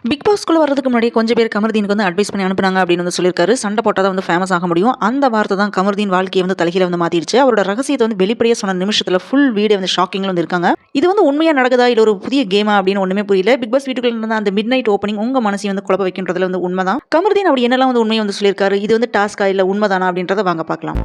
Big பாஸ்க்குள்ள வரதுக்கு முன்னாடி கொஞ்சம் பேர் கமர்தீனுக்கு வந்து அட்வைஸ் பண்ணி அனுப்புனாங்க அப்படின்னு வந்து சொல்லியிருக்காரு. சண்டை போட்டால் தான் வந்து ஃபேமஸ் ஆக முடியும். அந்த வார்த்தை தான் கமர்தீன் வாழ்க்கையை வந்து தலைகீழ வந்து மாத்திடுச்சு. அவரோட ரகசியத்தை வந்து வெளிப்படையா சொன்ன நிமிஷத்துல ஃபுல் வீடியோ வந்து ஷாக்கிங்ல வந்து இருக்காங்க. இது வந்து உண்மையா நடக்குதா இல்ல ஒரு புதிய கேமா அப்படின்னு ஒண்ணுமே புரியல. பிக் பாஸ் வீட்டுக்குள்ள இருந்த அந்த மிட் நைட் ஓப்பனிங் உங்க மனசையும் வந்து குழப்ப வைக்கின்றதுல வந்து உண்மைதான். கமர்தீன் அப்படி என்னெல்லாம் வந்து உண்மையை வந்து சொல்லியிருக்காரு. இது வந்து டாஸ்கா இல்ல உண்மைதானா அப்படின்றத வாங்க பார்க்கலாம்.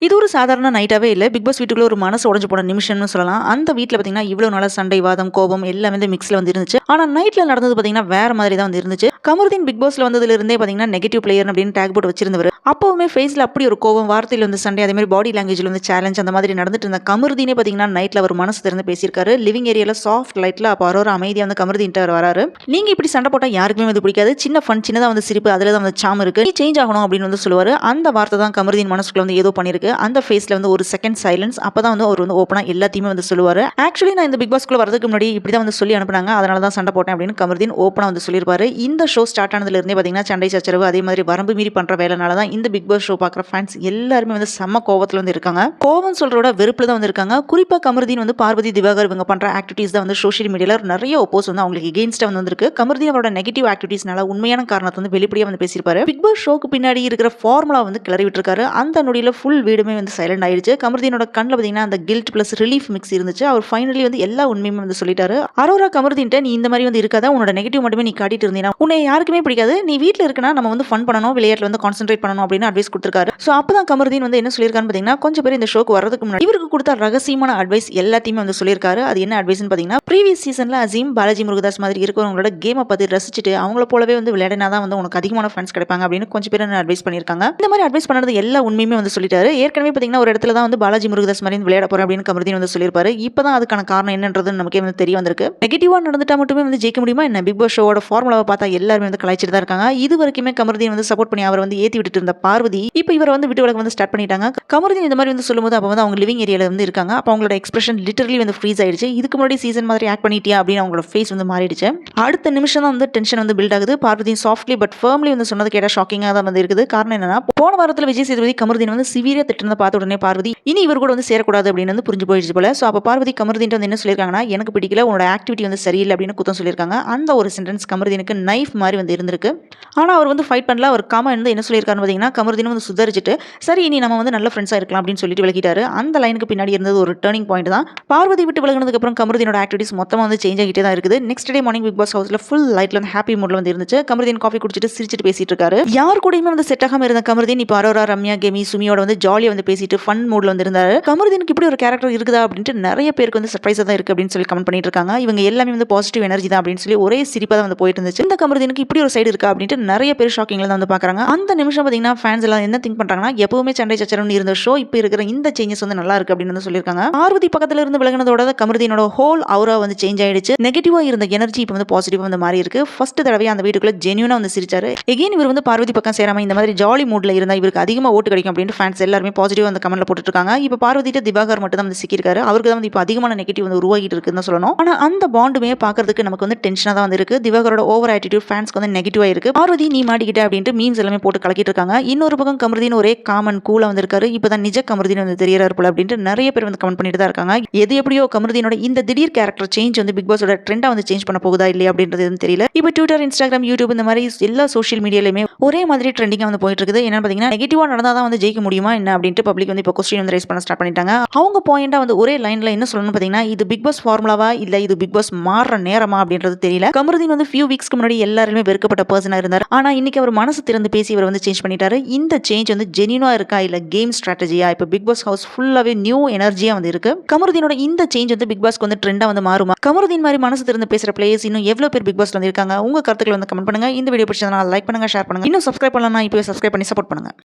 இது ஒரு சாதாரண நைட்டாவே இல்ல. பிக் பாஸ் வீட்டுக்குள்ள ஒரு மனசு உடைஞ்சு போன நிமிஷம்னு சொல்லலாம். அந்த வீட்ல பாத்தீங்கன்னா இவ்வளவு நாளா சண்டை, வாதம், கோபம் எல்லாமே வந்து மிக்ஸ்ல வந்து இருந்துச்சு. ஆனா நைட்ல நடந்தது பாத்தீங்கன்னா வேற மாதிரி தான் வந்து இருந்துச்சு. கமருதீன் பிக் பாஸ்ல வந்ததுல இருந்தே பாத்தீங்கன்னா நெகட்டிவ் பிளேயர் அப்படின்னு டேக் போட்டு வச்சிருந்தவர். அப்பவுமே ஃபேஸ்ல அப்படி ஒரு கோபம், வார்த்தையில வந்து சண்டை, அதே மாதிரி பாடி லாங்குவேஜ்ல வந்து சேலஞ்ச் அந்த மாதிரி நடந்துட்டு இருந்த கமருதீனே பாத்தீங்கன்னா நைட்ல ஒரு மனசு திறந்து பேசியிருக்காரு. லிவிங் ஏரியால சாஃப்ட் லைட்ல அப்ப அரோரா அமைதியா வந்து கமருதீன் வராரு. நீங்க இப்படி சண்டை போட்டா யாருக்குமே வந்து பிடிக்காது. சின்ன ஃபன், சின்னதா வந்து சிரிப்பு, அதுல தான் வந்து சாம் இருக்கு. நீ சேஞ்ச் ஆகணும் அப்படின்னு வந்து சொல்லுவாரு. அந்த வார்த்தை தான் கமருதீன் மனசுக்குள்ள வந்து ஏதோ பண்ணிருக்கு. அந்த ஃபேஸ்ல வந்து ஒரு செகண்ட் சைலன்ஸ். அப்பதான் வந்து அவர் வந்து ஓப்பனா எல்லாத்தையுமே வந்து சொல்லுவாரு. ஆக்சுவலி நான் இந்த பிக் பாஸ்க்குள்ள வரதுக்கு முன்னாடி இப்படிதான் வந்து சொல்லி அனுப்புனாங்க, அதனால தான் சண்டை போட்டேன் அப்படின்னு கமருதீன் ஓப்பனா வந்து சொல்லியிருப்பாரு. இந்த ஷோ ஸ்டார்ட் ஆனதுல இருந்தே பாத்தீங்கன்னா சண்டை சச்சரவு, அதே மாதிரி வரம்பு மீறி பண்ற வேலைனால தான் இந்த பிக் பாஸ் ஷோ பாக்குற ஃபேன்ஸ் எல்லாருமே வந்து செம்ம கோவத்துல வந்து இருக்காங்க. கோவம் சொல்றோட வெறுப்புல தான் வந்து இருக்காங்க. குறிப்பா கமருதீன் வந்து பார்வதி, திவாகர் இவங்க பண்ற ஆக்டிவிட்டிஸ் தான் வந்து சோஷியல் மீடியால நிறைய ஒப்போஸ் வந்து அவங்களுக்கு எகெயின்ஸ்டா வந்து வந்திருக்கு. கமருதீன் அவரோட நெகட்டிவ் ஆக்டிவிட்டிஸ்னால உண்மையான காரணத்தை வந்து வெளிப்படையா வந்து பேசியிருப்பாரு. பிக் பாஸ் ஷோக்கு பின்னாடி இருக்கிற ஃபார்முலா வந்து கிளறி விட்டுருக்காரு. அந்த நொடியில ஃபுல் வீடுமே வந்து சைலண்ட் ஆயிடுச்சு. கமருதீனோட கண்ணில் பாத்தீங்கன்னா அந்த கில்ட் பிளஸ் ரிலீஃப் மிக்ஸ் இருந்துச்சு. அவர் ஃபைனலி வந்து எல்லா உண்மையுமே வந்து சொல்லிட்டாரு. அரோரா கமருதீன்ட்ட நீ இந்த மாதிரி வந்து இருக்காத, உன்னோட நெகட்டிவ் மட்டுமே நீ காட்டிட்டு இருந்தீங்கன்னா உன்னை யாருக்குமே பிடிக்காது. நீ வீட்டில் இருக்கனா நம்ம வந்து ஃபன் பண்ணணும், விளையாட்டுல வந்து கான்சென்ட்ரேட் பண்ணணும் அப்படின்னு அட்வைஸ் கொடுத்திருக்காரு. ஸோ அப்பதான் கமருதீன் வந்து என்ன சொல்லியிருக்காரு பாத்தீங்கன்னா, கொஞ்சம் பேர் இந்த ஷோக்கு வரதுக்கு முன்னாடி இவருக்கு கொடுத்த ரகசியமான அட்வைஸ் எல்லாத்தையுமே வந்து சொல்லியிருக்காரு. அது என்ன அட்வைஸ்னு பாத்தீங்கன்னா, ப்ரீவியஸ் சீசன்ல அசீம், பாலாஜி முருகதாஸ் மாதிரி இருக்கிறவங்களோட கேமை பார்த்து ரசிச்சுட்டு அவங்கள போலவே வந்து விளையாடினாதான் வந்து உனக்கு அதிகமான ஃபேன்ஸ் கிடைப்பாங்க அப்படின்னு கொஞ்சம் பேர் அட்வைஸ் பண்ணியிருக்காங்க. இந்த மாதிரி அட்வைஸ் பண்ணது எல்லா உண்மையுமே வந்து சொல்லிட்டாரு. ஏற்கனவே பாத்தீங்கன்னா ஒரு இடத்துல தான் வந்து பாலாஜி முருகதாஸ் மாதிரி விளையாட போறேன் அப்படின்னு கமருதீன் வந்து சொல்லியிருப்பாரு. இப்பதான் அதுக்கான காரணம் என்னன்றது நமக்கே வந்து தெரிய வந்திருக்கு. நெகட்டிவா நடந்துட்டா மட்டுமே வந்து ஜெயிக்க முடியுமா என்ன? பிக் பாஸ் ஷோவோட ஃபார்முலாவை பார்த்தா எல்லாருமே வந்து கலாய்ச்சிட்டு தான் இருக்காங்க. இது வரைக்குமே கமருதீன் வந்து சப்போர்ட் பண்ணி அவர் வந்து ஏத்தி விட்டுட்டு இருந்த பார்வதி இப்போ இவர் வந்து விட்டு விலக வந்து ஸ்டார்ட் பண்ணிட்டாங்க. கமருதீன் இந்த மாதிரி வந்து சொல்லும்போது அப்போ வந்து அவங்க லிவிங் ஏரியால வந்து இருக்காங்க. அப்போ அவங்களோட எக்ஸ்பிரஷன் லிட்டரலி வந்து ஃப்ரீஸ் ஆயிடுச்சு. இதுக்கு முன்னாடி சீசன் மாதிரி ஆக்ட் பண்ணிட்டியா அப்படின்னு அவங்களோட ஃபேஸ் வந்து மாறிடுச்சு. அடுத்த நிமிஷம் தான் வந்து டென்ஷன் வந்து பில்ட் ஆகுது. பார்வதி சாஃப்ட்லி பட் ஃபர்ம்லி வந்து சொன்னது கேட்டா ஷாக்கிங்காக தான் வந்து இருக்குது. காரணம் என்னன்னா, போன வாரத்தில் விஜய் சேதுபதி கமருதீன் வந்து சிவியரா திட்டினதை பார்த்த உடனே பார்வதி இனி இவர் கூட வந்து சேரக்கூடாது அப்படின்னு வந்து புரிஞ்சு போயிடுச்சு போல. ஸோ அப்போ பார்வதி கமருதீன் வந்து என்ன சொல்லியிருக்காங்கன்னா, எனக்கு பிடிக்கல, உன்னோட ஆக்டிவிட்டி வந்து சரியில்லை அப்படின்னு குத்தம் சொல்லியிருக்காங்க. அந்த ஒரு சென்டென்ஸ் கமருதீனுக்கு நைஃப் மாதிரி வந்து இருந்திருக்கு. ஆனால் அவர் வந்து ஃபைட் பண்ணல. அவர் காமா வந்து என்ன சொல்லியிருக்காருன்னு பார்த்தீங்கன்னா, கமருதீன் வந்து சுதாரிச்சுட்டு சரி இனி நம்ம வந்து நல்ல ஃப்ரெண்ட்ஸாக இருக்கலாம் அப்படின்னு சொல்லிட்டு விலகிட்டாரு. அந்த லைனுக்கு பின்னாடி இருந்தது ஒரு டர்னிங் பாயிண்ட் தான். பார்வதி விட்டு விலகினதுக்கு அப்புறம் கமருதீனோட ஆக்டிவிட்டிஸ் மொத்தமாக வந்து சேஞ்ச் ஆகிட்டே தான் இருக்குது. Next day morning big boss ஹவுஸ்ல ஃபுல் லைட்ல வந்து ஹாப்பி மூட்ல வந்து இருந்துச்சு. கமருதீன் காஃபி குடிச்சிட்டு சிரிச்சிட்டு பேசிட்டு இருக்காரு. யார் கூடயுமே வந்து செட் ஆகாம இருந்த கமருதீன் இப்போ அரோரா, ரம்யா, கெமி, சுமியோட வந்து ஜாலியாக வந்து பேசிட்டு ஃபன் மூட்ல வந்து இருந்தாரு. கமருதீனுக்கு இப்படி ஒரு கேரக்டர் இருக்குதா அப்படின்ட்டு நிறைய பேருக்கு வந்து சர்ப்ரைஸா தான் இருக்கு அப்படின்னு சொல்லி கமெண்ட் பண்ணிட்டு இருக்காங்க. இவங்க எல்லாமே வந்து பாசிட்டிவ் எனர்ஜி தான் அப்படின்னு சொல்லி ஒரே சிரிப்பா தான் வந்து போயிட்டு இருந்துச்சு. இந்த கமருதீனுக்கு இப்படி ஒரு சைடு இருக்கா அப்படின்ட்டு நிறைய பேர் ஷாக்கிங்ல தான் வந்து பாக்குறாங்க. அந்த நிமிஷம் பாத்தீங்கன்னா ஃபேன்ஸ் எல்லாம் என்ன திங்க் பண்றாங்கன்னா, எப்பவுமே சண்டை சச்சரவுன்னு இருந்த ஷோ இப்போ இருக்கிற இந்த சேஞ்சஸ் வந்து நல்லா இருக்கு அப்படின்னு வந்து சொல்லியிருக்காங்க. பார்வதி பக்கத்துல இருந்து விலகினதோட கமருதீனோட ஹோல் அவுரா வந்து சேஞ்ச் ஆயிடுச்சு. நெகட்டிவா இருந்த எனர்ஜி இப்போ வந்து பாசிட்டிவா வந்து மாறி இருக்கு. ஃபர்ஸ்ட் தடவை அந்த வீட்டுக்குள்ள ஜென்யூனா வந்து சிரிச்சாரு. எகைன் இவர் வந்து பார்வதி பக்கம் சேராம இந்த மாதிரி ஜாலி மூட்ல இருந்தா இவருக்கு அதிகமா ஓட்டு கிடைக்கும் அப்படின்னு ஃபேன்ஸ் எல்லாருமே பாசிட்டிவா அந்த கமெண்ட்ல போட்டுட்டு இருக்காங்க. இப்போ பார்வதிட்ட திவாகர் மட்டும் தான் வந்து சிக்கியிருக்காரு. அவருக்கு தான் வந்து இப்போ அதிகமான நெகட்டிவ் வந்து உருவாகிட்டு இருக்குன்னு சொல்லணும். ஆனா அந்த பாண்டுமே பாக்குறதுக்கு நமக்கு வந்து டென்ஷனா தான் வந்து இருக்கு. திவாகரோட ஓவர் ஆட்டிடியூட் ஃபேன்ஸ்க்கு வந்து நெகட்டிவா இருக்கு. பார்வதி நீ மாட்டிக்கிட்ட அப்படின்ட்டு மீம்ஸ் எல்லாமே போட்டு கலக்கிட்டு இருக்காங்க. இன்னொரு பக்கம் கமருதீன் ஒரே காமன் கூலா வந்து இருக்காரு. இப்பதான் நிஜ கமருதீன் வந்து தெரியறாரு போல அப்படின்ட்டு நிறைய பேர் வந்து கமெண்ட் பண்ணிட்டு தான் இருக்காங்க. எது எப்படியோ கமருதீனோட இந்த திடீர் கேரக்டர் சேஞ்ச் வந்து பிக் பாஸோட ட்ரெண்டா வந்து சேஞ்ச் பண்ண போகுதா இல்லையா அப்படின்றது எதுவும் தெரியல. இப்போ ட்விட்டர், இன்ஸ்டாகிராம், யூடியூப் இந்த மாதிரி எல்லா சோஷியல் மீடியாலயுமே ஒரே மாதிரி ட்ரெண்டிங்கா வந்து போயிட்டு இருக்குது. என்னன்னு பாத்தீங்கன்னா, நெகட்டிவா நடந்தா தான் வந்து ஜெயிக்க முடியுமா என்ன அப்படின்ட்டு பப்ளிக் வந்து இப்போ கொஸ்டின் வந்து ரைஸ் பண்ண ஸ்டார்ட் பண்ணிட்டாங்க. அவங்க பாயிண்டா வந்து ஒரே லைன்ல என்ன சொல்லணும்னு பாத்தீங்கன்னா, இது பிக் பாஸ் ஃபார்முலாவா இல்ல இது பிக் பாஸ் மாறுற நேரமா அப்படின்றது தெரியல. கமருதீன் வந்து ஃபியூ வீக்ஸ்க்கு முன்னாடி எல்லாருமே வெறுக்கப்பட்ட பர்சனா இருந்தார். ஆனா இன்னைக்கு அவர் மனசு திறந்து பேசி இவர் வந்து சேஞ்ச் பண்ணிட்டாரு. இந்த சேஞ்ச் வந்து ஜெனியூனா இருக்கா இல்ல கேம் ஸ்ட்ராட்டஜியா? இப்போ பிக் பாஸ் ஹவுஸ் ஃபுல்லாவே நியூ எனர்ஜியா வந்து இருக்கு. கமருதீனோட இந்த சேஞ்ச் வந்து பிக் பாஸ்க்கு வந்து ட்ரெண்டா வந்து மாறுமா? கமருதீன் மாதிரி மனசு திறந்து பேசுற பிளேயர்ஸ் இன்னும் எவ்வளவு பேர் பிக் பாஸ்ல வந்து இருக்காங்க? உங்க கருத்துக்களை வந்து கமெண்ட் பண்ணுங்க. இந்த வீடியோ பிடிச்சதுனா லைக் பண்ணுங்க, ஷேர் பண்ணுங்க. இன்னும் சப்ஸ்கிரைப் பண்ணலனா இப்பவே சப்ஸ்கிரைப் பண்ணி சப்போர்ட் பண்ணுங்க.